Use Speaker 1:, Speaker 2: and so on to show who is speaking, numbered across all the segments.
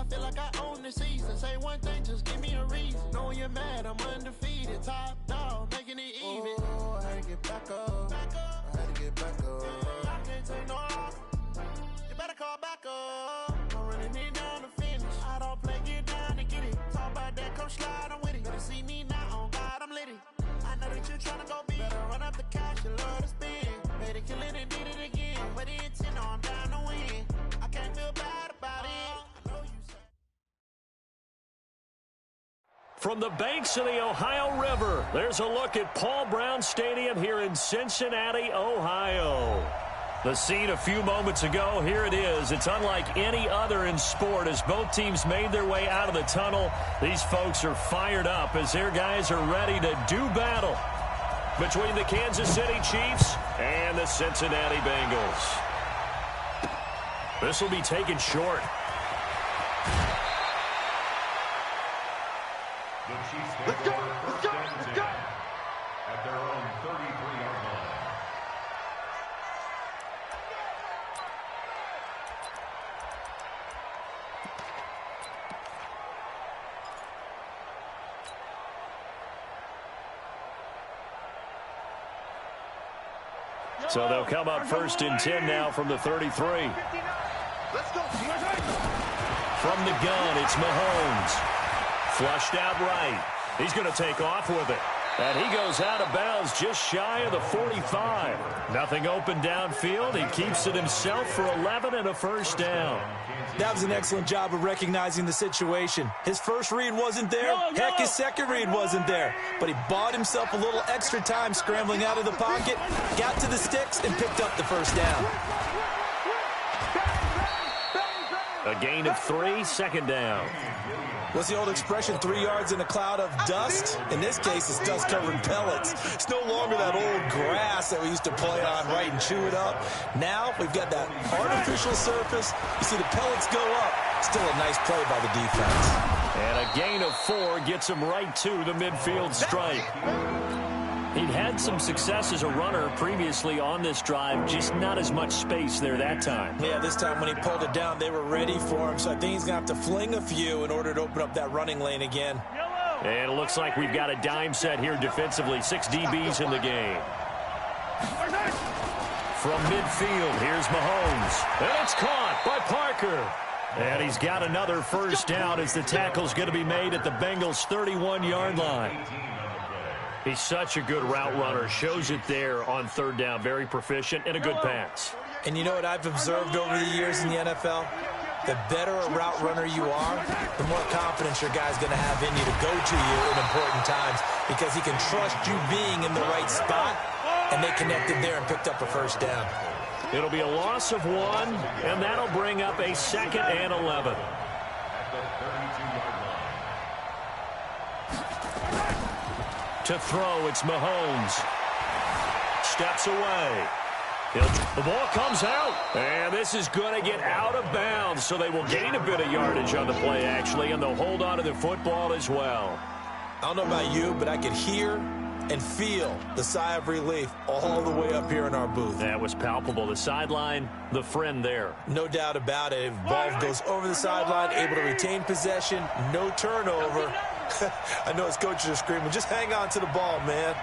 Speaker 1: I feel like I own the season. Say one thing, just give me a reason. Knowing you're mad, I'm undefeated. Top dog, making it even. Oh, I had to get back up. I had to get back up. I can't take no loss. You better call back up. I'm running it down to finish. I don't play, get down to get it. Talk about that, come slide, I'm with it. Better see me now, on God, I'm lit it. I know that you're trying to go big. Better run up the cash, you love to spend. Made it, kill it, and did it again. But the intent, I'm down to win. I can't feel bad about it. I know you said.
Speaker 2: From the banks of the Ohio River, there's a look at Paul Brown Stadium here in Cincinnati, Ohio. The scene a few moments ago, here it is. It's unlike any other in sport as both teams made their way out of the tunnel. These folks are fired up as their guys are ready to do battle between the Kansas City Chiefs and the Cincinnati Bengals. This will be taken short.
Speaker 3: The Chiefs take over first and 10 at their own 33-yard line.
Speaker 2: So they'll come up first and 10 now from the 33.
Speaker 4: Let's go.
Speaker 2: From the gun, it's Mahomes. Flushed out right. He's going to take off with it. And he goes out of bounds just shy of the 45. Nothing open downfield. He keeps it himself for 11 and a first down.
Speaker 5: That was an excellent job of recognizing the situation. His first read wasn't there. Heck, his second read wasn't there. But he bought himself a little extra time scrambling out of the pocket, got to the sticks, and picked up the first down.
Speaker 2: A gain of 3, second down.
Speaker 5: What's the old expression, 3 yards in a cloud of dust? In this case, it's dust-covered pellets. It's no longer that old grass that we used to play on, right, and chew it up. Now we've got that artificial surface. You see the pellets go up. Still a nice play by the defense.
Speaker 2: And a gain of 4 gets him right to the midfield stripe. He'd had some success as a runner previously on this drive, just not as much space there that time.
Speaker 5: Yeah, this time when he pulled it down, they were ready for him, so I think he's going to have to fling a few in order to open up that running lane again.
Speaker 2: And it looks like we've got a dime set here defensively. 6 DBs in the game. From midfield, here's Mahomes. And it's caught by Parker. And he's got another first down as the tackle's going to be made at the Bengals' 31-yard line. He's such a good route runner. Shows it there on third down. Very proficient and a good pass.
Speaker 5: And you know what I've observed over the years in the NFL? The better a route runner you are, the more confidence your guy's going to have in you to go to you in important times because he can trust you being in the right spot, and they connected there and picked up a first down.
Speaker 2: It'll be a loss of 1, and that'll bring up a 2nd and 11. To throw, it's Mahomes. Steps away. The ball comes out. And this is going to get out of bounds, so they will gain a bit of yardage on the play, actually, and they'll hold on to the football as well.
Speaker 5: I don't know about you, but I could hear and feel the sigh of relief all the way up here in our booth.
Speaker 2: That was palpable. The sideline, the friend there.
Speaker 5: No doubt about it. If ball goes over the sideline, able to retain possession, no turnover. I know his coaches are screaming, just hang on to the ball, man.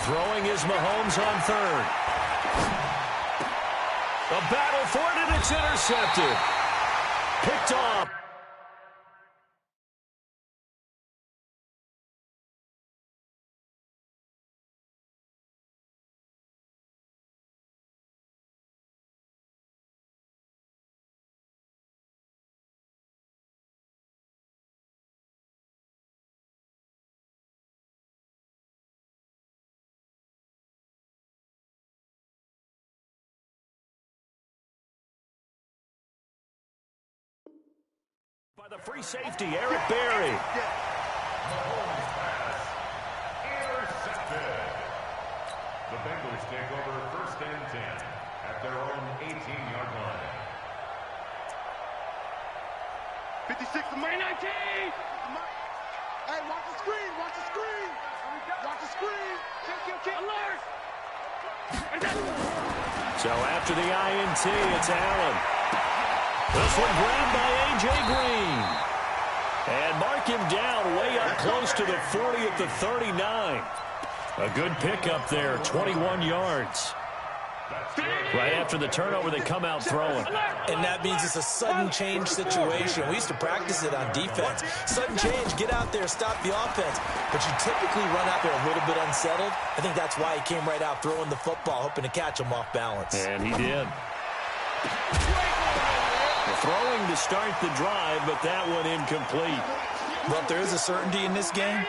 Speaker 2: Throwing is Mahomes on third. A battle for it, and it's intercepted. Picked off. By the free safety, Eric Berry.
Speaker 3: Mahomes pass intercepted. The Bengals take over first and 10 at their own 18-yard line.
Speaker 4: 56 to my 19. Hey, watch the screen. Watch the screen. Watch the screen. Alert.
Speaker 2: So after the INT, it's Allen. This one grabbed by A.J. Green. And mark him down way up close to the 40 at the 39. A good pickup there, 21 yards. Right after the turnover, they come out throwing.
Speaker 5: And that means it's a sudden change situation. We used to practice it on defense. Sudden change, get out there, stop the offense. But you typically run out there a little bit unsettled. I think that's why he came right out throwing the football, hoping to catch him off balance.
Speaker 2: And he did. Throwing to start the drive, but that one incomplete.
Speaker 5: Well, if there is a certainty in this game,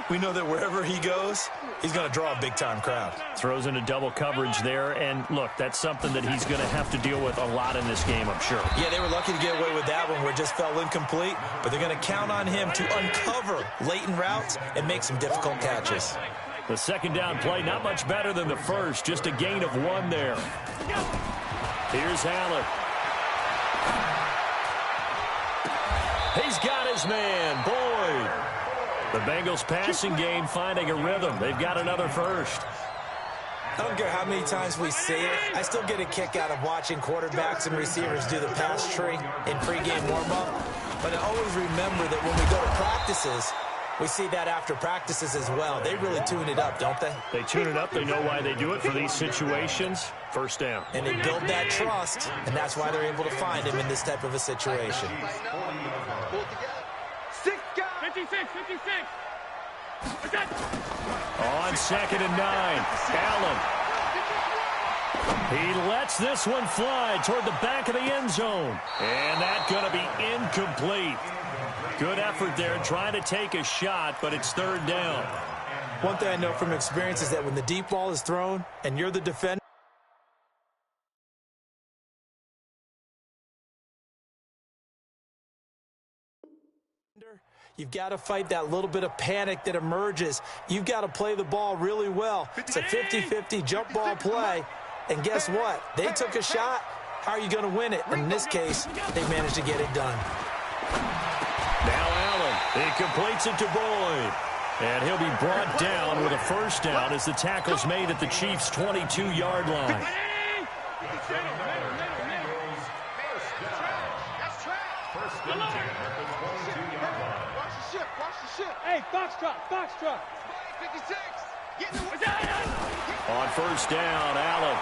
Speaker 5: we know that wherever he goes, he's going to draw a big-time crowd.
Speaker 2: Throws into double coverage there, and look, that's something that he's going to have to deal with a lot in this game, I'm sure.
Speaker 5: Yeah, they were lucky to get away with that one where it just fell incomplete, but they're going to count on him to uncover latent routes and make some difficult catches.
Speaker 2: The second down play, not much better than the first, just a gain of 1 there. Here's Allen. He's got his man, Boyd. The Bengals passing game finding a rhythm. They've got another first.
Speaker 5: I don't care how many times we see it. I still get a kick out of watching quarterbacks and receivers do the pass tree in pregame warm-up. But I always remember that when we go to practices, we see that after practices as well. They really tune it up, don't they?
Speaker 2: They tune it up. They know why they do it for these situations. First down.
Speaker 5: And they build that trust, and that's why they're able to find him in this type of a situation.
Speaker 4: 56.
Speaker 2: On 2nd and 9, Allen. He lets this one fly toward the back of the end zone. And that's going to be incomplete. Good effort there trying to take a shot, but it's 3rd down.
Speaker 5: One thing I know from experience is that when the deep ball is thrown and you're the defender, you've got to fight that little bit of panic that emerges. You've got to play the ball really well. It's a 50-50 jump ball play. And guess what? They took a shot. How are you going to win it? In this case, they managed to get it done.
Speaker 2: Now Allen. He completes it to Boyd. And he'll be brought down with a first down as the tackle's made at the Chiefs' 22-yard line.
Speaker 4: Hey, Foxtrot. 56.
Speaker 2: On first down, Allen.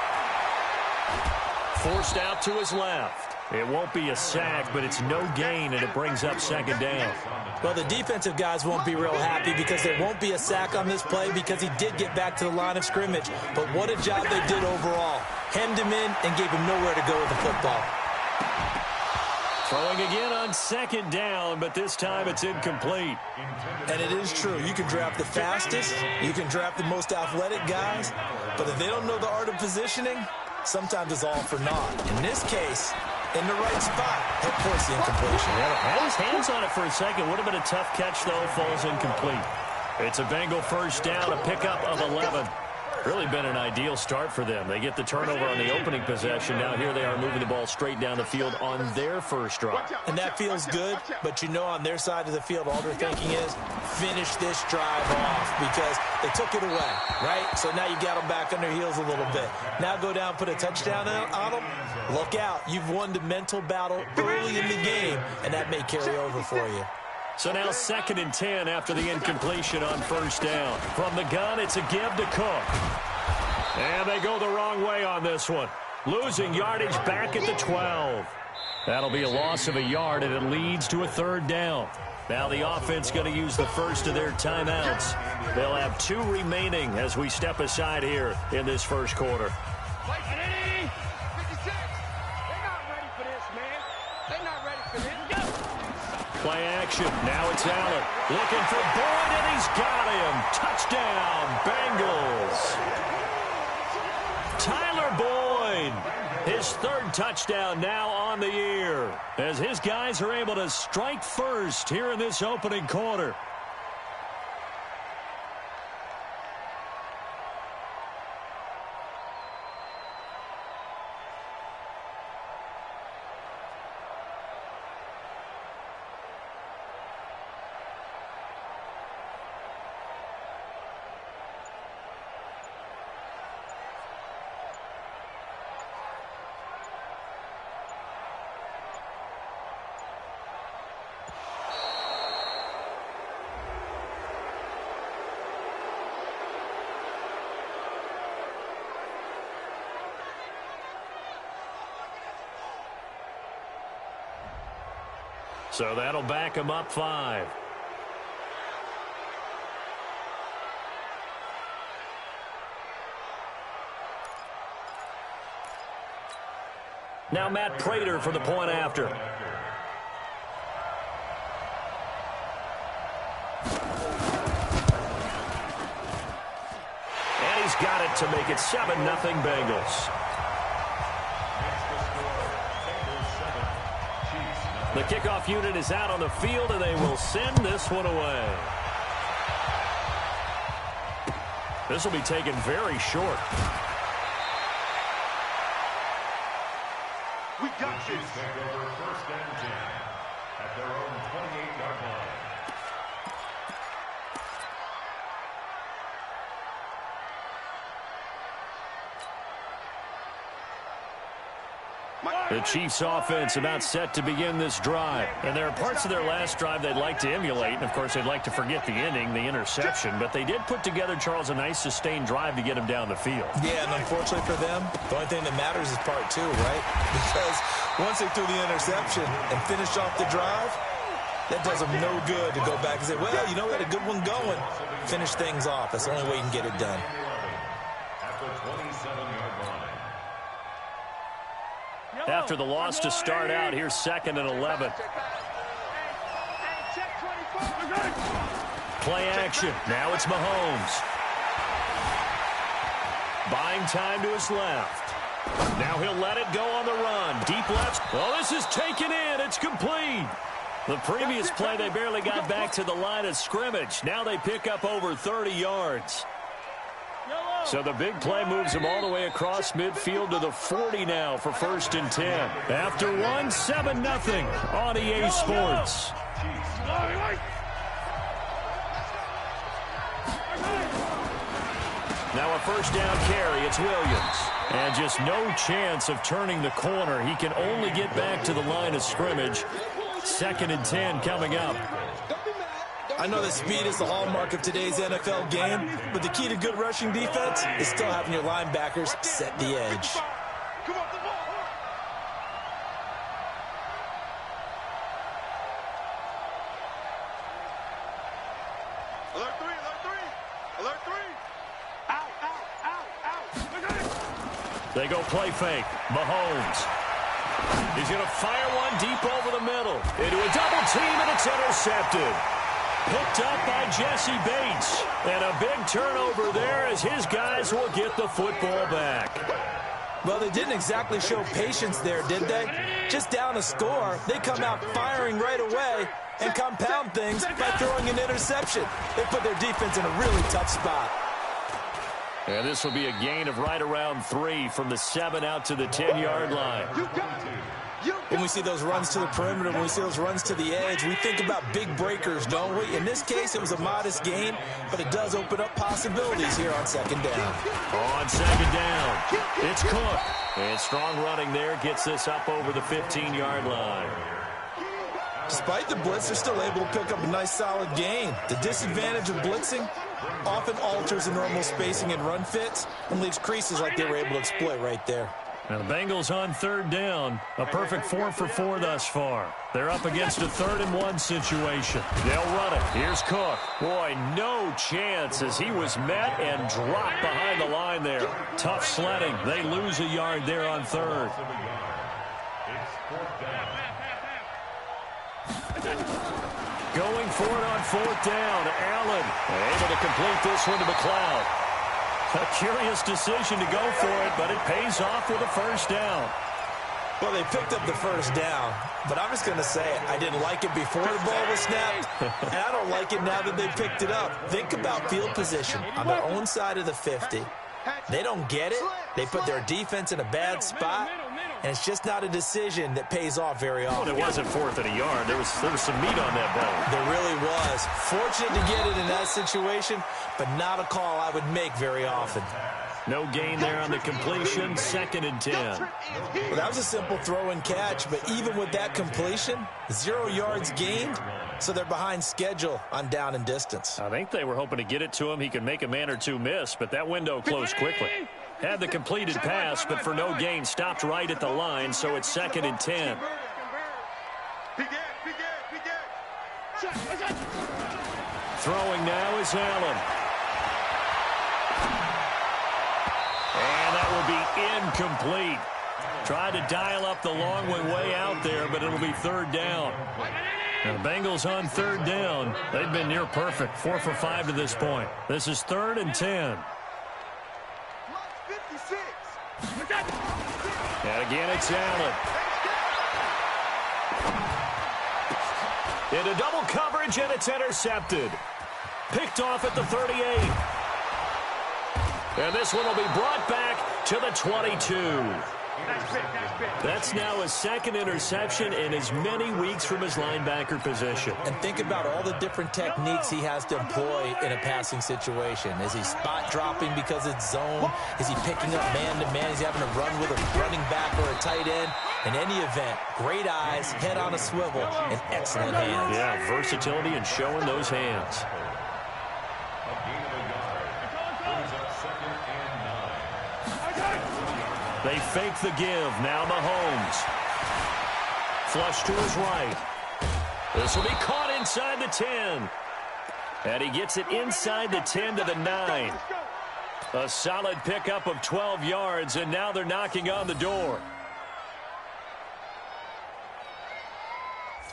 Speaker 2: Forced out to his left. It won't be a sack, but it's no gain, and it brings up 2nd down.
Speaker 5: Well, the defensive guys won't be real happy because there won't be a sack on this play because he did get back to the line of scrimmage. But what a job they did overall. Hemmed him in and gave him nowhere to go with the football.
Speaker 2: Throwing again on 2nd down, but this time it's incomplete.
Speaker 5: And it is true. You can draft the fastest. You can draft the most athletic guys. But if they don't know the art of positioning, sometimes it's all for naught. In this case, in the right spot, he'll force the incompletion.
Speaker 2: Yeah, had his hands on it for a second. Would have been a tough catch, though. Falls incomplete. It's a Bengal first down, a pickup of 11. Really been an ideal start for them. They get the turnover on the opening possession. Now here they are moving the ball straight down the field on their first drive.
Speaker 5: And that feels good, but you know on their side of the field, all they're thinking is finish this drive off because they took it away, right? So now you got them back on their heels a little bit. Now go down, put a touchdown on them. Look out. You've won the mental battle early in the game, and that may carry over for you.
Speaker 2: So now 2nd and 10 after the incompletion on first down. From the gun, it's a give to Cook. And they go the wrong way on this one. Losing yardage back at the 12. That'll be a loss of a yard, and it leads to a 3rd down. Now the offense going to use the first of their timeouts. They'll have 2 remaining as we step aside here in this first quarter. Play action. Now it's Allen. Looking for Boyd, and he's got him. Touchdown, Bengals. Tyler Boyd. His 3rd touchdown now on the year as his guys are able to strike first here in this opening quarter. So that'll back him up 5. Now Matt Prater for the point after. And he's got it to make it 7-0 Bengals. The kickoff unit is out on the field, and they will send this one away. This will be taken very short.
Speaker 3: We got this. Take over 1st and 10 at their own 28-yard line.
Speaker 2: The Chiefs offense about set to begin this drive. And there are parts of their last drive they'd like to emulate. And, of course, they'd like to forget the ending, the interception. But they did put together, Charles, a nice sustained drive to get him down the field.
Speaker 5: Yeah, and unfortunately for them, the only thing that matters is part 2, right? Because once they threw the interception and finished off the drive, that does them no good to go back and say, well, you know, we had a good one going. Finish things off. That's the only way you can get it done.
Speaker 3: At the 27-yard line.
Speaker 2: After the loss to start out, here's 2nd and 11. Play action. Now it's Mahomes. Buying time to his left. Now he'll let it go on the run. Deep left. Oh, this is taken in. It's complete. The previous play, they barely got back to the line of scrimmage. Now they pick up over 30 yards. So the big play moves them all the way across midfield to the 40 now for 1st and 10. After one, 7-0 on EA Sports. Now a 1st down carry. It's Williams. And just no chance of turning the corner. He can only get back to the line of scrimmage. 2nd and 10 coming up.
Speaker 5: I know that speed is the hallmark of today's NFL game, but the key to good rushing defense is still having your linebackers set the edge.
Speaker 4: Alert 3, alert 3, alert 3. Out, out, out, out.
Speaker 2: They go play fake. Mahomes. He's going to fire one deep over the middle. Into a double team, and it's intercepted. Picked up by Jesse Bates. And a big turnover there as his guys will get the football back.
Speaker 5: Well, they didn't exactly show patience there, did they? Just down a score, they come out firing right away and compound things by throwing an interception. They put their defense in a really tough spot.
Speaker 2: And this will be a gain of right around 3 from the 7 out to the 10-yard line.
Speaker 5: When we see those runs to the perimeter, when we see those runs to the edge, we think about big breakers, don't we? In this case, it was a modest gain, but it does open up possibilities here on 2nd down.
Speaker 2: On 2nd down, it's Cook. And strong running there gets this up over the 15-yard line.
Speaker 5: Despite the blitz, they're still able to pick up a nice solid gain. The disadvantage of blitzing often alters the normal spacing and run fits and leaves creases like they were able to exploit right there.
Speaker 2: Now the Bengals on 3rd down. A perfect 4 for 4 thus far. They're up against a 3rd and 1 situation. They'll run it. Here's Cook. Boy, no chance as he was met and dropped behind the line there. Tough sledding. They lose a yard there on 3rd. Going for it on 4th down. Allen able to complete this one to McLeod. A curious decision to go for it, but it pays off with a 1st down.
Speaker 5: Well, they picked up the 1st down, but I'm just going to say I didn't like it before the ball was snapped, and I don't like it now that they picked it up. Think about field position on their own side of the 50. They don't get it. They put their defense in a bad spot, and it's just not a decision that pays off very often.
Speaker 2: Well, it wasn't 4th and a yard. There was some meat on that ball.
Speaker 5: There really was. Fortunate to get it in that situation, but not a call I would make very often.
Speaker 2: No gain there on the completion. 2nd and 10.
Speaker 5: Well, that was a simple throw and catch, but even with that completion, 0 yards gained, so they're behind schedule on down and distance.
Speaker 2: I think they were hoping to get it to him. He could make a man or two miss, but that window closed quickly. Had the completed pass, but for no gain, stopped right at the line, so it's 2nd and 10. Throwing now is Allen. And that will be incomplete. Tried to dial up the long way out there, but it'll be third down. Now, the Bengals on third down. They've been near perfect, 4 for 5 to this point. This is 3rd and 10. And again, it's Allen. Into double coverage, and it's intercepted. Picked off at the 38. And this one will be brought back to the 22. That's now his second interception in as many weeks from his linebacker position.
Speaker 5: And think about all the different techniques he has to employ in a passing situation. Is he spot dropping because it's zone? Is he picking up man-to-man? Is he having to run with a running back or a tight end? In any event, great eyes, head on a swivel, and excellent hands.
Speaker 2: Yeah, versatility and showing those hands. They fake the give. Now Mahomes. Flush to his right. This will be caught inside the 10. And he gets it inside the 10 to the 9. A solid pickup of 12 yards, and now they're knocking on the door.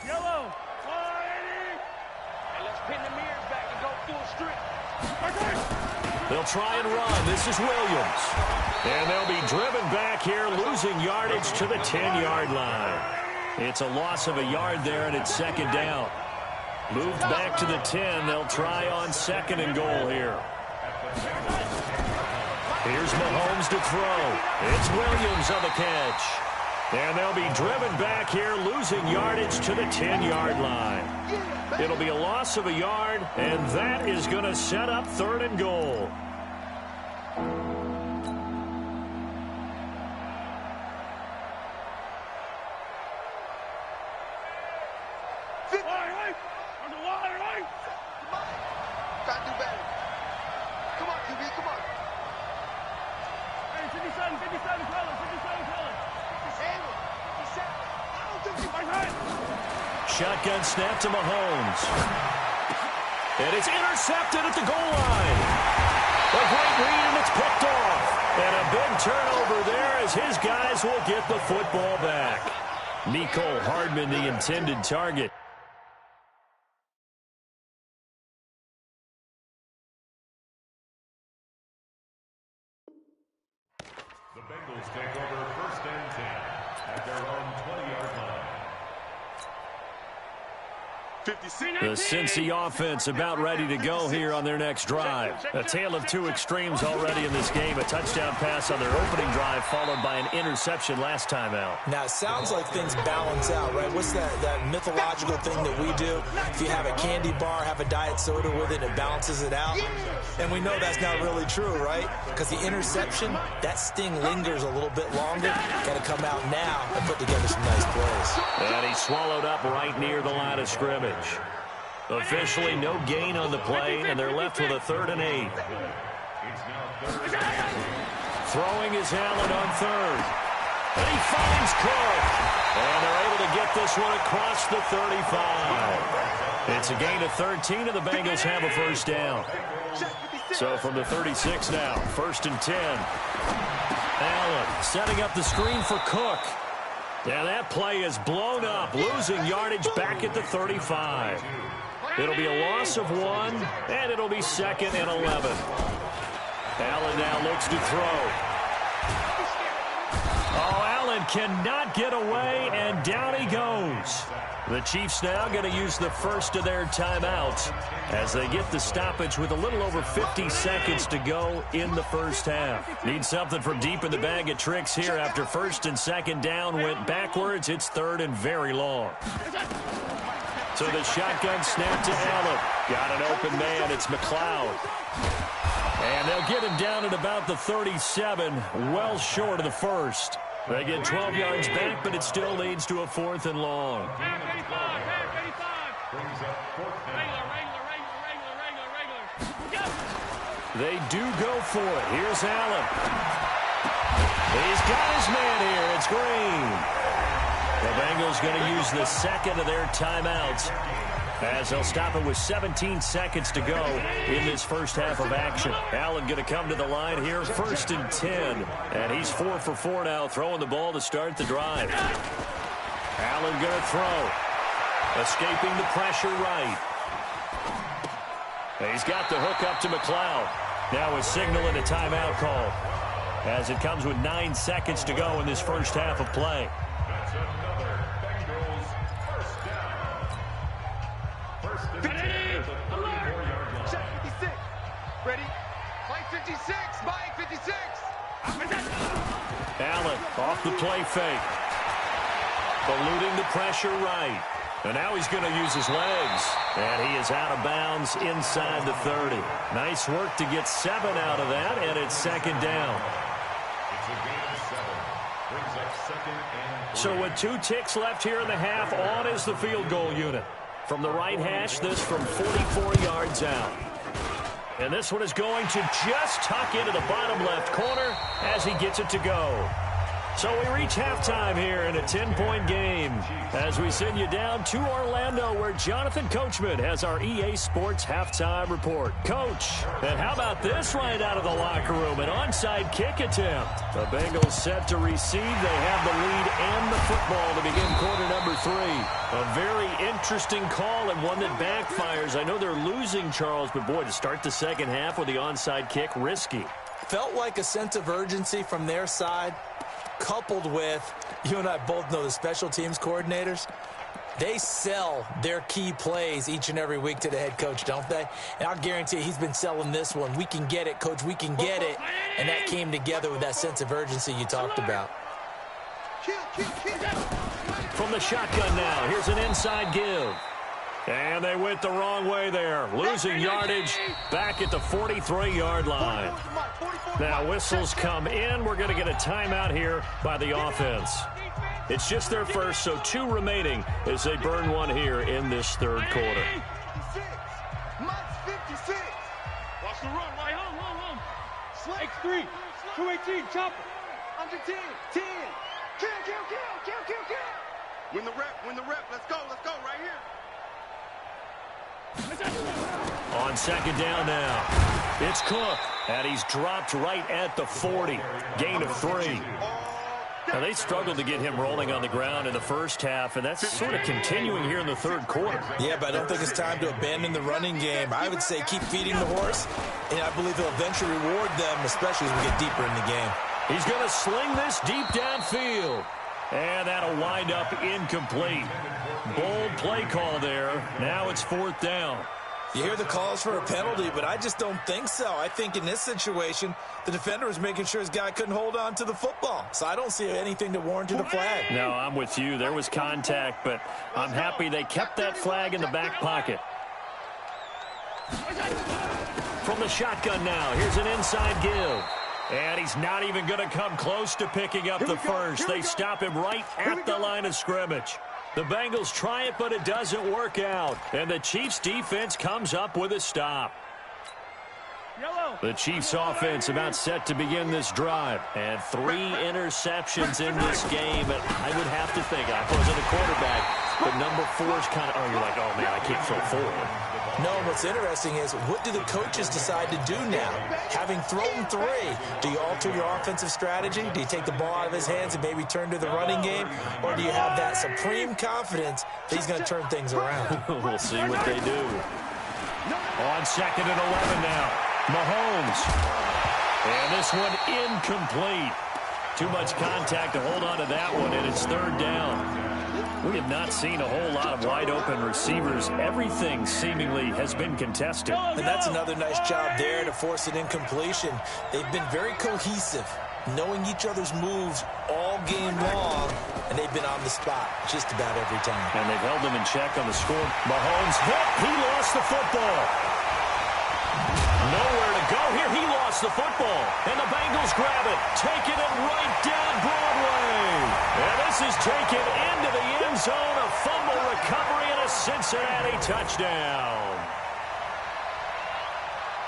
Speaker 4: Yellow. And let's pin the mirrors back and go full strip.
Speaker 2: They'll try and run. This is Williams. And they'll be driven back here, losing yardage to the 10-yard line. It's a loss of a yard there, and it's second down. Moved back to the 10. They'll try on 2nd and goal here. Here's Mahomes to throw. It's Williams on the catch. And they'll be driven back here, losing yardage to the 10-yard line. It'll be a loss of a yard, and that is going to set up 3rd and goal. Shotgun snap to Mahomes. And it's intercepted at the goal line. A great read, and it's picked off. And a big turnover there as his guys will get the football back. Mecole Hardman, the intended target.
Speaker 3: The Bengals take over 1st and 10 at their own 20-yard line.
Speaker 2: The Cincy offense about ready to go here on their next drive. A tale of two extremes already in this game. A touchdown pass on their opening drive followed by an interception last time out.
Speaker 5: Now, it sounds like things balance out, right? What's that mythological thing that we do? If you have a candy bar, have a diet soda with it, it balances it out. And we know that's not really true, right? Because the interception, that sting lingers a little bit longer. Got to come out now and put together some nice plays.
Speaker 2: And he swallowed up right near the line of scrimmage. Officially no gain on the play, and they're left with a 3rd and 8. Throwing is Allen on 3rd. And he finds Cook. And they're able to get this one across the 35. It's a gain of 13, and the Bengals have a 1st down. So from the 36 now, 1st and 10. Allen setting up the screen for Cook. And that play is blown up, losing yardage back at the 35. It'll be a loss of 1, and it'll be 2nd and 11. Allen now looks to throw. Oh, Allen cannot get away, and down he goes. The Chiefs now going to use the first of their timeouts as they get the stoppage with a little over 50 seconds to go in the first half. Need something from deep in the bag of tricks here after 1st and 2nd down went backwards. It's 3rd and very long. So the shotgun snap to Allen. Got an open man. It's McLeod. And they'll get him down at about the 37, well short of the 1st. They get 12 yards back, but it still leads to a 4th and long. They do go for it. Here's Allen. He's got his man here. It's Green. The Bengals going to use the 2nd of their timeouts as they'll stop it with 17 seconds to go in this first half of action. Allen going to come to the line here, 1st and 10. And he's 4 for 4 now, throwing the ball to start the drive. Allen going to throw. Escaping the pressure right. He's got the hook up to McLeod. Now is signaling a timeout call as it comes with 9 seconds to go in this first half of play.
Speaker 3: That's another Bengals first down. First and 10 at the 34-yard line.
Speaker 4: Check 56. Ready? Mike 56. Mike 56.
Speaker 2: Allen off the play fake. Eluding the pressure right. And now he's going to use his legs. And he is out of bounds inside the 30. Nice work to get 7 out of that, and it's 2nd down.
Speaker 3: It's a gain of 7. Brings up 2nd and 3.
Speaker 2: So with 2 ticks left here in the half, on is the field goal unit. From the right hash, this from 44 yards out. And this one is going to just tuck into the bottom left corner as he gets it to go. So we reach halftime here in a 10-point game as we send you down to Orlando where Jonathan Coachman has our EA Sports halftime report. Coach, and how about this right out of the locker room? An onside kick attempt. The Bengals set to receive. They have the lead and the football to begin quarter number 3. A very interesting call and one that backfires. I know they're losing, Charles, but boy, to start the second half with the onside kick, risky.
Speaker 5: Felt like a sense of urgency from their side, coupled with, you and I both know the special teams coordinators, they sell their key plays each and every week to the head coach, don't they? And I'll guarantee you he's been selling this one. We can get it, coach, we can get it. And that came together with that sense of urgency you talked about.
Speaker 2: From the shotgun now, here's an inside give. And they went the wrong way there. Losing yardage back at the 43-yard line. Now whistles come in. We're going to get a timeout here by the offense. It's just their first, so 2 remaining as they burn one here in this third quarter.
Speaker 4: Watch the run, right home. X3, 218, chopper. Under 10, 10. Kill. Win the rep, let's go, right here.
Speaker 2: On second down now, it's Cook, and he's dropped right at the 40. Gain of 3. Now, they struggled to get him rolling on the ground in the first half, and that's sort of continuing here in the third quarter.
Speaker 5: Yeah, but I don't think it's time to abandon the running game. I would say keep feeding the horse, and I believe he'll eventually reward them, especially as we get deeper in the game.
Speaker 2: He's going to sling this deep downfield. And that'll wind up incomplete. Bold play call there. Now it's 4th down.
Speaker 5: You hear the calls for a penalty, but I just don't think so. I think in this situation, the defender was making sure his guy couldn't hold on to the football. So I don't see anything to warrant the flag.
Speaker 2: No, I'm with you. There was contact, but I'm happy they kept that flag in the back pocket. From the shotgun now, here's an inside give. And he's not even going to come close to picking up the first. They stop him right at the line of scrimmage. The Bengals try it, but it doesn't work out. And the Chiefs' defense comes up with a stop. The Chiefs' offense about set to begin this drive. And 3 interceptions in this game. And I would have to think, I wasn't a quarterback, but number 4 is kind of, you're like, oh, man, I can't throw 4.
Speaker 5: No, what's interesting is, what do the coaches decide to do now? Having thrown 3, do you alter your offensive strategy? Do you take the ball out of his hands and maybe turn to the running game? Or do you have that supreme confidence that he's going to turn things around?
Speaker 2: We'll see what they do. On 2nd and 11 now. Mahomes. And this one incomplete. Too much contact to hold on to that one, and it's 3rd down. We have not seen a whole lot of wide-open receivers. Everything seemingly has been contested.
Speaker 5: And that's another nice job there to force an incompletion. They've been very cohesive, knowing each other's moves all game long, and they've been on the spot just about every time.
Speaker 2: And they've held them in check on the score. Mahomes hit. He lost the football. Nowhere to go here. He lost the football. And the Bengals grab it, taking it right down Broadway. And this is taken into the end zone. A fumble recovery and a Cincinnati touchdown.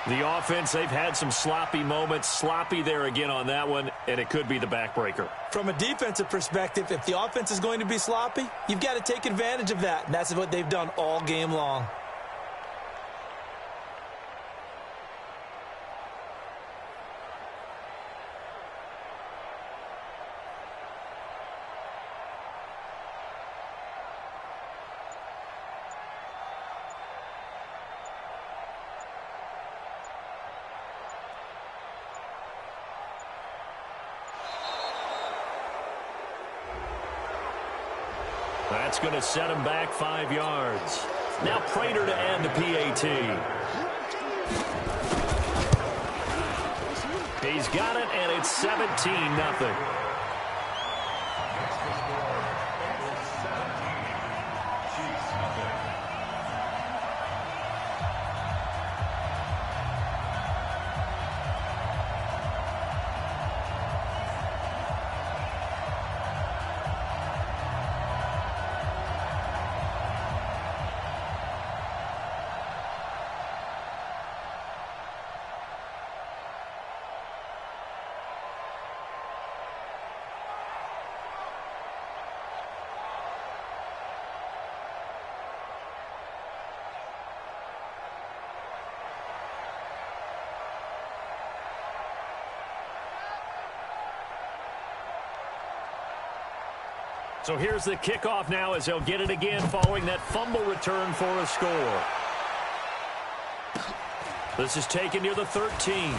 Speaker 2: The offense, they've had some sloppy moments. Sloppy there again on that one, and it could be the backbreaker.
Speaker 5: From a defensive perspective, if the offense is going to be sloppy, you've got to take advantage of that. And that's what they've done all game long.
Speaker 2: That's going to set him back 5 yards. Now Prater to end the PAT. He's got it, and it's 17-0. So here's the kickoff now as they'll get it again following that fumble return for a score. This is taken near the 13. And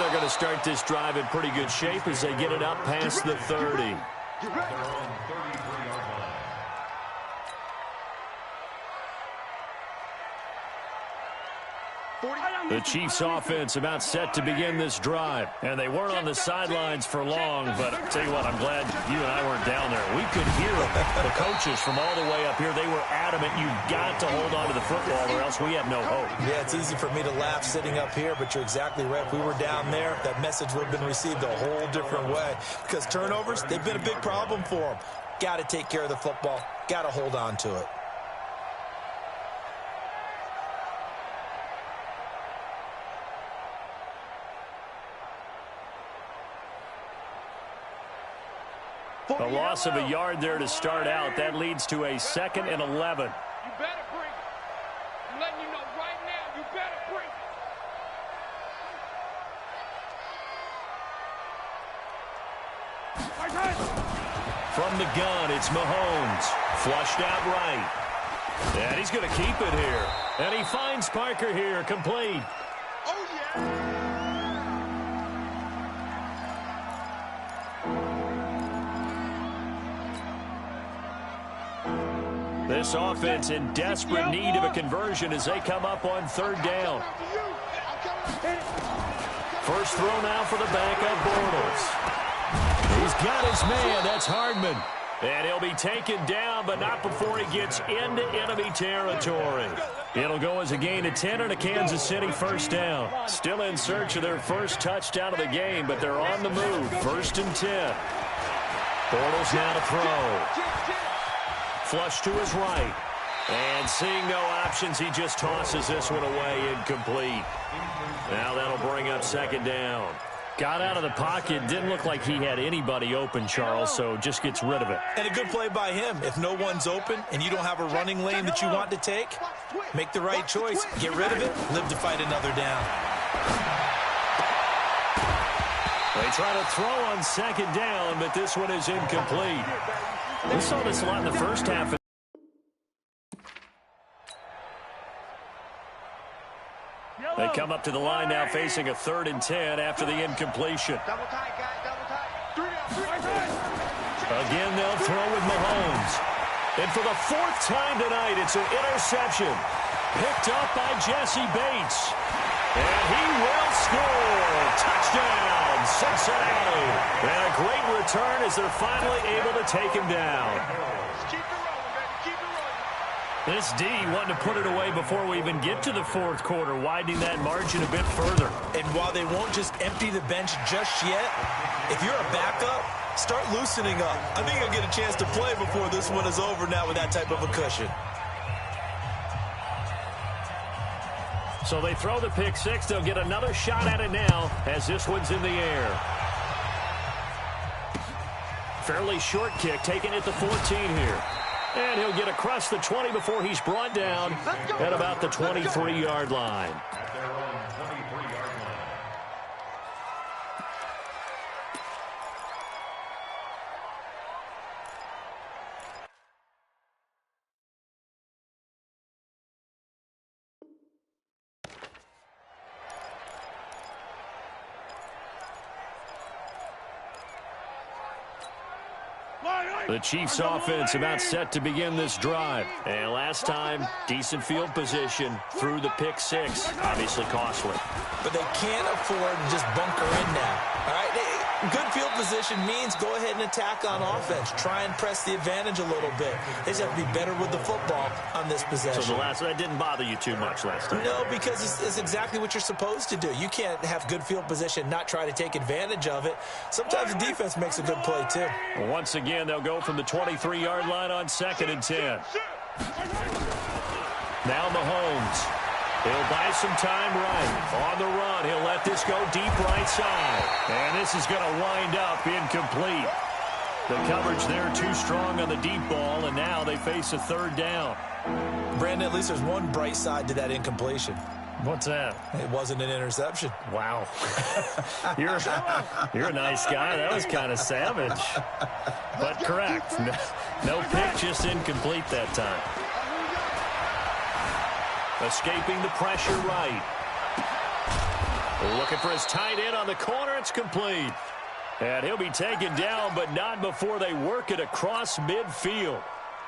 Speaker 2: they're going to start this drive in pretty good shape as they get it up past the 30. The Chiefs offense about set to begin this drive. And they weren't on the sidelines for long, but I'll tell you what, I'm glad you and I weren't down there. We could hear the coaches from all the way up here. They were adamant, you've got to hold on to the football or else we have no hope.
Speaker 5: Yeah, it's easy for me to laugh sitting up here, but you're exactly right. If we were down there, that message would have been received a whole different way. Because turnovers, they've been a big problem for them. Got to take care of the football. Got to hold on to it.
Speaker 2: A loss of a yard there to start out. That leads to a 2nd and 11.
Speaker 4: You better bring it. I'm letting you know right now, you better bring it.
Speaker 2: From the gun, it's Mahomes. Flushed out right. And he's going to keep it here. And he finds Parker here, complete.
Speaker 4: Oh, yeah.
Speaker 2: This offense in desperate need of a conversion as they come up on 3rd down. First throw now for the backup Bortles. He's got his man. That's Hardman. And he'll be taken down, but not before he gets into enemy territory. It'll go as a gain of 10 and a Kansas City first down. Still in search of their first touchdown of the game, but they're on the move. 1st and 10. Bortles now to throw. Flush to his right. And seeing no options, he just tosses this one away, incomplete. Now that'll bring up 2nd down. Got out of the pocket. Didn't look like he had anybody open, Charles, so just gets rid of it.
Speaker 5: And a good play by him. If no one's open and you don't have a running lane that you want to take, make the right choice. Get rid of it. Live to fight another down.
Speaker 2: They try to throw on 2nd down, but this one is incomplete. We saw this a lot in the first half. They come up to the line now facing a 3rd and 10 after the incompletion.
Speaker 4: Double tight, guys, double tight. 3 down.
Speaker 2: Again, they'll throw with Mahomes. And for the 4th time tonight, it's an interception. Picked up by Jesse Bates. And he will score. Touchdown, Cincinnati. And a great return as they're finally able to take him down.
Speaker 4: Keep it rolling, baby. Keep it rolling.
Speaker 2: This D wanting to put it away before we even get to the 4th quarter, widening that margin a bit further.
Speaker 5: And while they won't just empty the bench just yet, if you're a backup, start loosening up. I think you'll get a chance to play before this one is over now with that type of a cushion.
Speaker 2: So they throw the pick six. They'll get another shot at it now as this one's in the air. Fairly short kick, taken at the 14 here. And he'll get across the 20 before he's brought down at about the 23-yard line.
Speaker 3: At their own 23-yard line.
Speaker 2: The Chiefs offense about set to begin this drive. And last time, decent field position through the pick six. Obviously costly.
Speaker 5: But they can't afford to just bunker in now. All right, good field position means go ahead and attack on offense. Try and press the advantage a little bit. They just have to be better with the football on this possession.
Speaker 2: So that didn't bother you too much last time?
Speaker 5: No, because it's exactly what you're supposed to do. You can't have good field position, not try to take advantage of it. Sometimes the defense makes a good play, too.
Speaker 2: Once again, they'll go from the 23-yard line on 2nd and 10. Now Mahomes. He'll buy some time right. On the run, he'll let this go deep right side. And this is going to wind up incomplete. The coverage there too strong on the deep ball, and now they face a 3rd down.
Speaker 5: Brandon, at least there's one bright side to that incompletion.
Speaker 2: What's that?
Speaker 5: It wasn't an interception.
Speaker 2: Wow. You're a nice guy. That was kind of savage. But correct. No pick, just incomplete that time. Escaping the pressure right. Looking for his tight end on the corner. It's complete. And he'll be taken down, but not before they work it across midfield.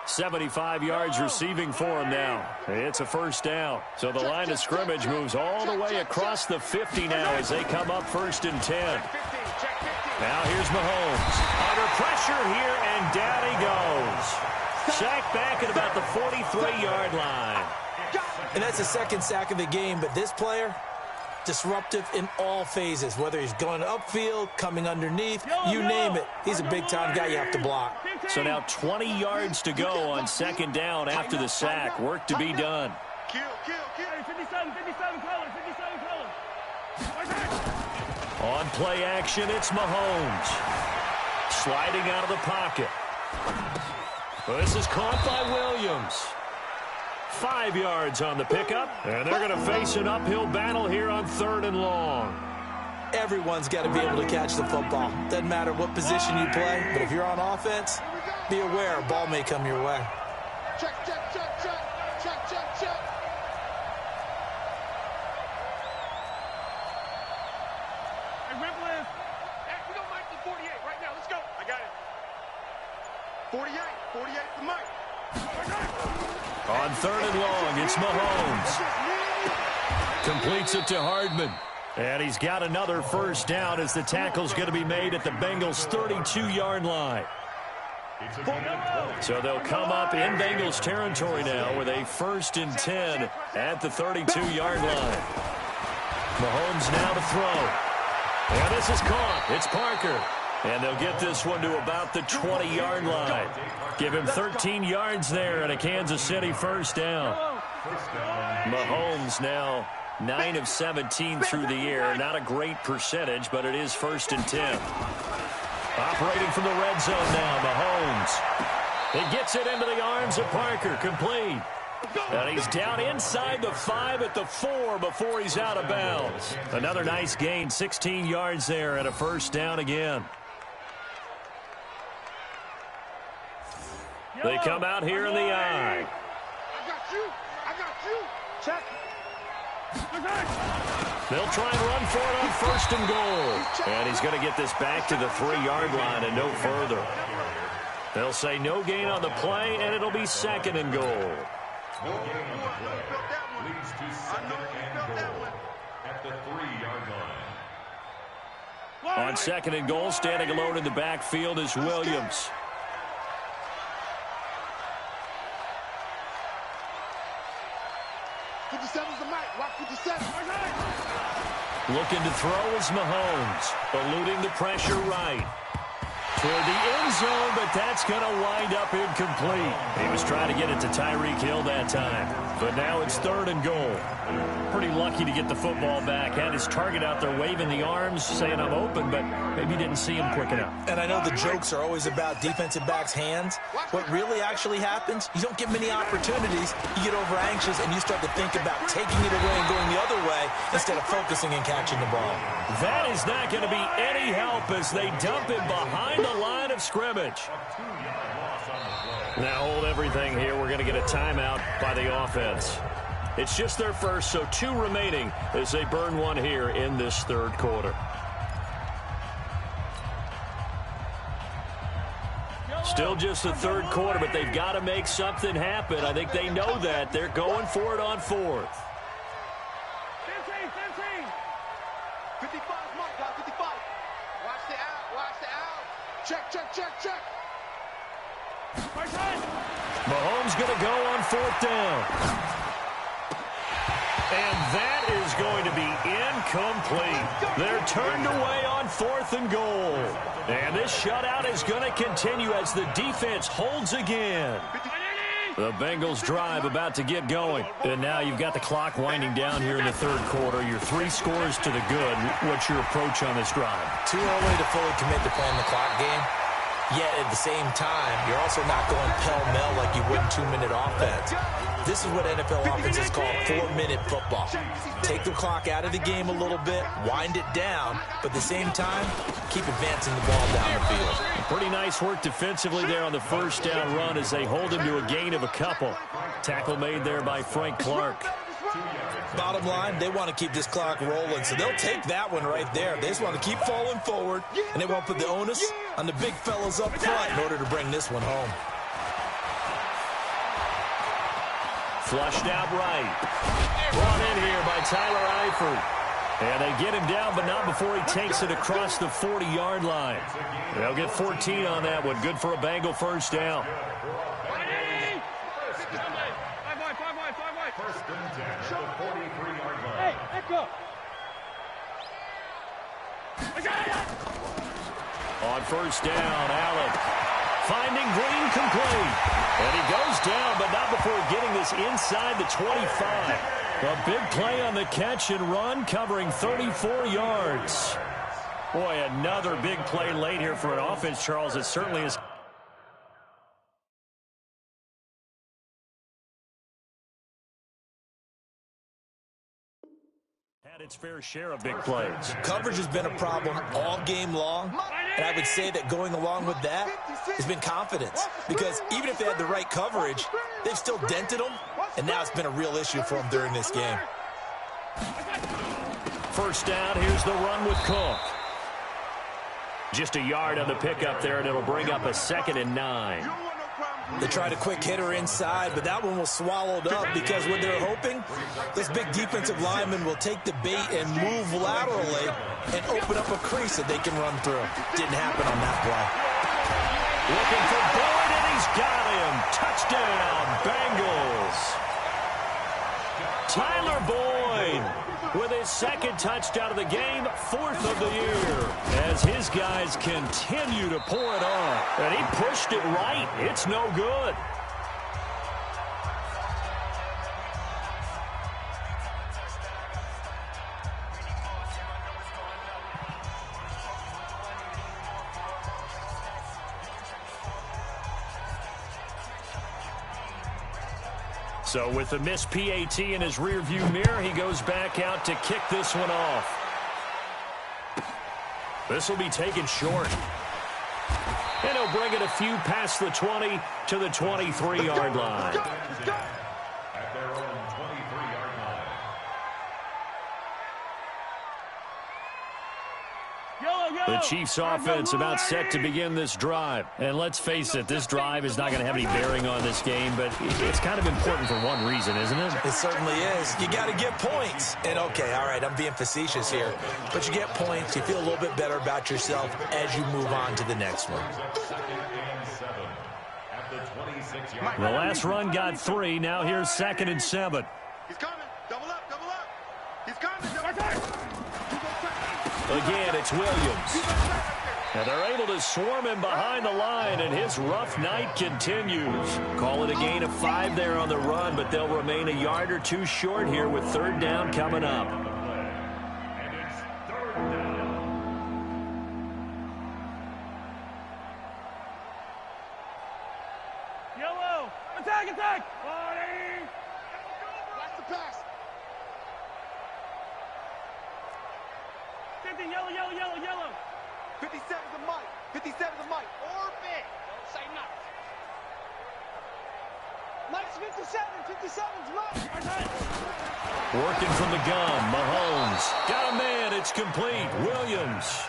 Speaker 2: 75 yards receiving for him now. It's a 1st down. So the line of scrimmage moves all the way across the 50 now as they come up 1st and 10. Now here's Mahomes. Under pressure here, and down he goes. Sacked back at about the 43-yard line.
Speaker 5: And that's the 2nd sack of the game, but this player, disruptive in all phases, whether he's going upfield, coming underneath, you name it. He's a big-time guy you have to block.
Speaker 2: So now 20 yards to go on 2nd down after the sack. Work to be done. On play action, it's Mahomes. Sliding out of the pocket. Well, this is caught by Williams. 5 yards on the pickup, and they're going to face an uphill battle here on 3rd and long.
Speaker 5: Everyone's got to be able to catch the football. Doesn't matter what position you play, but if you're on offense, be aware a ball may come your way.
Speaker 1: Check, check, check, check, check, check, check.
Speaker 4: Hey, Ripley. Hey, we don't mic the 48 right now. Let's go. I got it. 48 to Mike.
Speaker 2: On 3rd and long, it's Mahomes. Completes it to Hardman. And he's got another 1st down as the tackle's going to be made at the Bengals' 32-yard line. So they'll come up in Bengals territory now with a 1st and 10 at the 32-yard line. Mahomes now to throw. And this is caught. It's Parker. And they'll get this one to about the 20-yard line. Give him 13 yards there and a Kansas City 1st down. Mahomes now 9 of 17 through the air. Not a great percentage, but it is 1st and 10. Operating from the red zone now, Mahomes. He gets it into the arms of Parker, complete. And he's down inside the 5 at the 4 before he's out of bounds. Another nice gain, 16 yards there and a 1st down again. They come out here in the eye.
Speaker 4: I got you. Check.
Speaker 2: They'll try and run for it on 1st and goal. And he's going to get this back to the 3-yard line and no further. They'll say no gain on the play, and it'll be 2nd and goal.
Speaker 3: No gain on the play. Leads to 2nd and goal at the 3-yard line.
Speaker 2: On 2nd and goal, standing alone in the backfield is Williams. Looking to throw is Mahomes, eluding the pressure right. toward the end zone, but that's going to wind up incomplete. He was trying to get it to Tyreek Hill that time, but now it's 3rd and goal. Pretty lucky to get the football back. Had his target out there waving the arms, saying I'm open, but maybe didn't see him quick enough.
Speaker 5: And I know the jokes are always about defensive backs' hands. What really actually happens, you don't get many opportunities, you get over anxious, and you start to think about taking it away and going the other way instead of focusing and catching the ball.
Speaker 2: That is not going to be any help as they dump him behind the line of scrimmage. Now hold everything here. We're going to get a timeout by the offense. It's just their first, so 2 remaining as they burn one here in this 3rd quarter. Still just the 3rd quarter, but they've got to make something happen. I think they know that. They're going for it on 4th.
Speaker 4: 55, Mike, got 55. Watch the out. Check.
Speaker 2: Mahomes going to go on 4th down. And that is going to be incomplete. They're turned away on 4th and goal. And this shutout is going to continue as the defense holds again. The Bengals drive about to get going. And now you've got the clock winding down here in the 3rd quarter. You're 3 scores to the good. What's your approach on this drive?
Speaker 5: Too early to fully commit to playing the clock game. Yet at the same time, you're also not going pell-mell like you would in 2-minute offense. This is what NFL offenses call 4-minute football. Take the clock out of the game a little bit, wind it down, but at the same time, keep advancing the ball down the field.
Speaker 2: Pretty nice work defensively there on the 1st down run as they hold him to a gain of a couple. Tackle made there by Frank Clark.
Speaker 5: Bottom line, they want to keep this clock rolling, so they'll take that one right there. They just want to keep falling forward, and they won't put the onus on the big fellas up front in order to bring this one home.
Speaker 2: Flushed out right. Brought in here by Tyler Eifert. And they get him down, but not before he takes it across the 40-yard line. They'll get 14 on that one. Good for a Bengal 1st down.
Speaker 3: First and 10 at the 43-yard line.
Speaker 4: Hey, let go.
Speaker 2: On 1st down, Allen finding Green complete. And he goes down, but not before getting this inside the 25. A big play on the catch and run, covering 34 yards. Boy, another big play late here for an offense, Charles. It certainly is. Had its fair share of big plays.
Speaker 5: Coverage has been a problem all game long, and I would say that going along with that has been confidence, because even if they had the right coverage, they've still dented them, and now it's been a real issue for them during this game.
Speaker 2: 1st down, here's the run with Cook. Just a yard on the pickup there, and it'll bring up a 2nd and 9.
Speaker 5: They tried a quick hitter inside, but that one was swallowed up because what they're hoping, this big defensive lineman will take the bait and move laterally and open up a crease that they can run through. Didn't happen on that play.
Speaker 2: Looking for Boyd, and he's got him. Touchdown, Bengals. Tyler Boyd with his 2nd touchdown of the game, 4th of the year, as his guys continue to pour it on. And he pushed it right. It's no good. So with the missed PAT in his rearview mirror, he goes back out to kick this one off. This will be taken short. And he'll bring it a few past the 20 to the 23-yard line.
Speaker 3: At their own 23-yard line.
Speaker 2: The Chiefs offense about set to begin this drive. And let's face it, this drive is not going to have any bearing on this game, but it's kind of important for one reason, isn't it?
Speaker 5: It certainly is. You got to get points. And okay, all right, I'm being facetious here, but you get points, you feel a little bit better about yourself as you move on to the next one.
Speaker 3: 2nd and 7 at the 26-yard
Speaker 2: The
Speaker 3: line.
Speaker 2: last run got 3. Now here's 2nd and 7.
Speaker 4: He's coming. Double up. He's coming. Double up.
Speaker 2: Again, it's Williams. And they're able to swarm him behind the line, and his rough night continues. Call it a gain of 5 there on the run, but they'll remain a yard or two short here with third down coming up.
Speaker 3: And it's third down.
Speaker 4: Yellow. Attack, attack. Body.
Speaker 1: Watch the pass.
Speaker 4: 50, yellow, yellow, yellow, yellow.
Speaker 1: 57's a Mike. 57's a Mike. Orbit. Don't say nothing.
Speaker 4: Mike's 57. 57's Mike.
Speaker 2: Working from the gun, Mahomes. Got a man, it's complete. Williams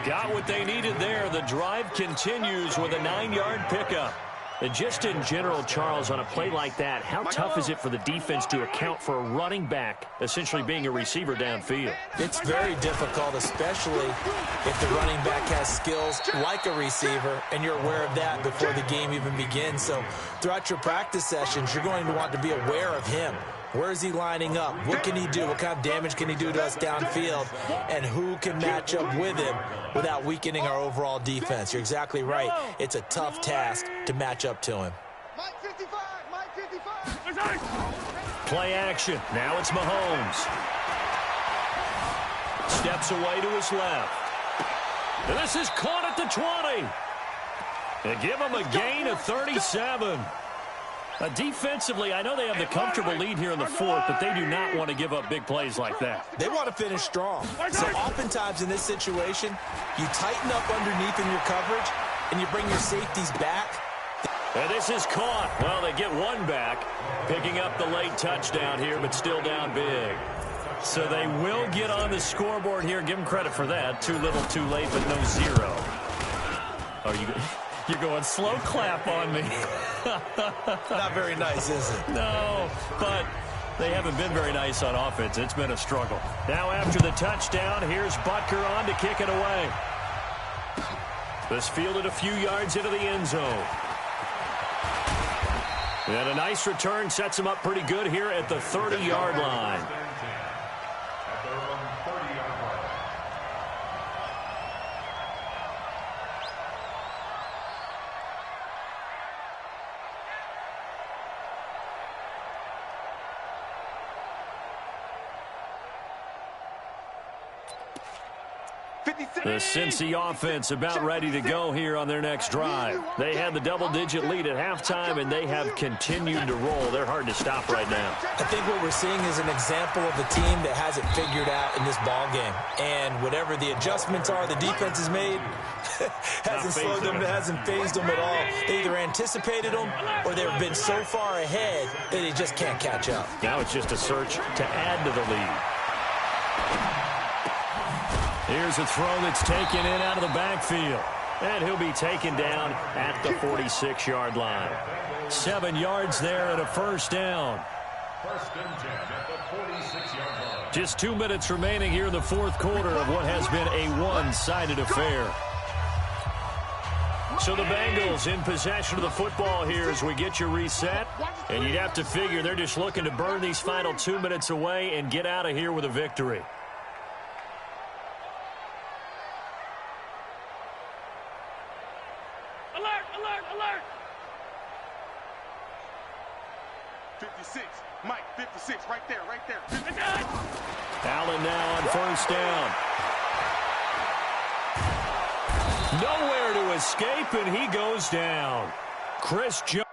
Speaker 2: got what they needed there. The drive continues with a 9-yard pickup. And just in general, Charles, on a play like that, how tough is it for the defense to account for a running back essentially being a receiver downfield?
Speaker 5: It's very difficult, especially if the running back has skills like a receiver, and you're aware of that before the game even begins. So throughout your practice sessions, you're going to want to be aware of him. Where is he lining up? What can he do? What kind of damage can he do to us downfield? And who can match up with him without weakening our overall defense? You're exactly right. It's a tough task to match up to him.
Speaker 1: Mike 55. Mike 55.
Speaker 2: Play action. Now it's Mahomes. Steps away to his left. And this is caught at the 20. They give him a gain of 37. Defensively, I know they have the comfortable lead here in the fourth, but they do not want to give up big plays like that.
Speaker 5: They want to finish strong. So oftentimes in this situation, you tighten up underneath in your coverage, and you bring your safeties back.
Speaker 2: And this is caught. Well, they get one back, picking up the late touchdown here, but still down big. So they will get on the scoreboard here. Give them credit for that. Too little, too late, but no zero. Oh, you're going slow clap on me.
Speaker 5: Not very nice, is it?
Speaker 2: No, but they haven't been very nice on offense. It's been a struggle. Now after the touchdown, here's Butker on to kick it away. This fielded a few yards into the end zone. And a nice return sets him up pretty good here at the 30-yard line.
Speaker 3: At their own 30-yard line.
Speaker 2: The Cincy offense about ready to go here on their next drive. They had the double-digit lead at halftime, and they have continued to roll. They're hard to stop right now.
Speaker 5: I think what we're seeing is an example of a team that has it figured out in this ball game. And whatever the adjustments are the defense has made, hasn't slowed them, hasn't phased them at all. They either anticipated them or they've been so far ahead that they just can't catch up.
Speaker 2: Now it's just a search to add to the lead. Here's a throw that's taken in out of the backfield. And he'll be taken down at the 46-yard line. 7 yards there and a first down.
Speaker 3: First and 10 at the 46-yard line.
Speaker 2: Just 2 minutes remaining here in the fourth quarter of what has been a one-sided affair. So the Bengals in possession of the football here as we get you reset. And you'd have to figure they're just looking to burn these final 2 minutes away and get out of here with a victory.
Speaker 4: Alert, alert, alert.
Speaker 1: 56. Mike 56. Right there. Right there.
Speaker 4: Attack.
Speaker 2: Allen now on first down. Nowhere to escape, and he goes down. Chris Jones.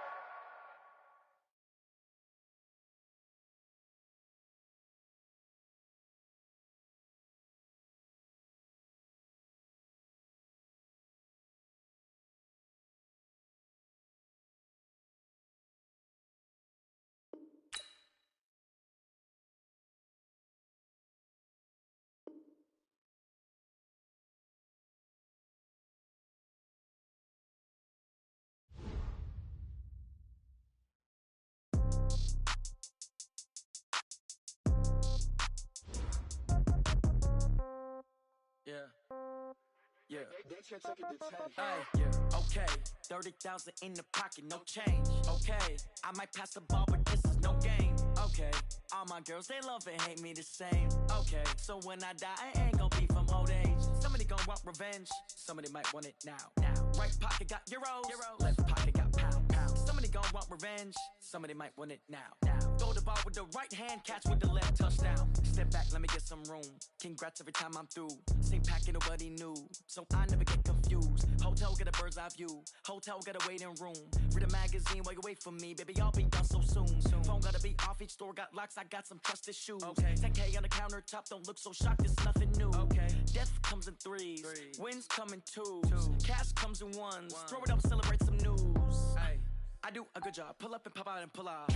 Speaker 6: Yeah. Okay. 30,000 in the pocket, no change. Okay. I might pass the ball, but this is no game. Okay. All my girls, they love and hate me the same. Okay. So when I die, I ain't gonna be from old age. Some of these Somebody gon' want revenge. Somebody might want it now. Right pocket got euros. Left pocket got pounds. Somebody gon' want revenge. Somebody might want it now. Throw the ball with the right hand, catch with the left, touchdown. Step back, let me get some room. Congrats every time I'm through. Same packet, nobody knew, so I never get confused. Hotel get a bird's eye view. Hotel get a waiting room. Read a magazine while you wait for me, baby. I'll be done so soon. Phone gotta be off. Each store got locks. I got some trusted shoes. 10K on the countertop. Don't look so shocked. It's nothing new. Death comes in threes. Wins come in twos. Cash comes in ones. Throw it up, celebrate some news. I do a good job. Pull up and pop out and pull out.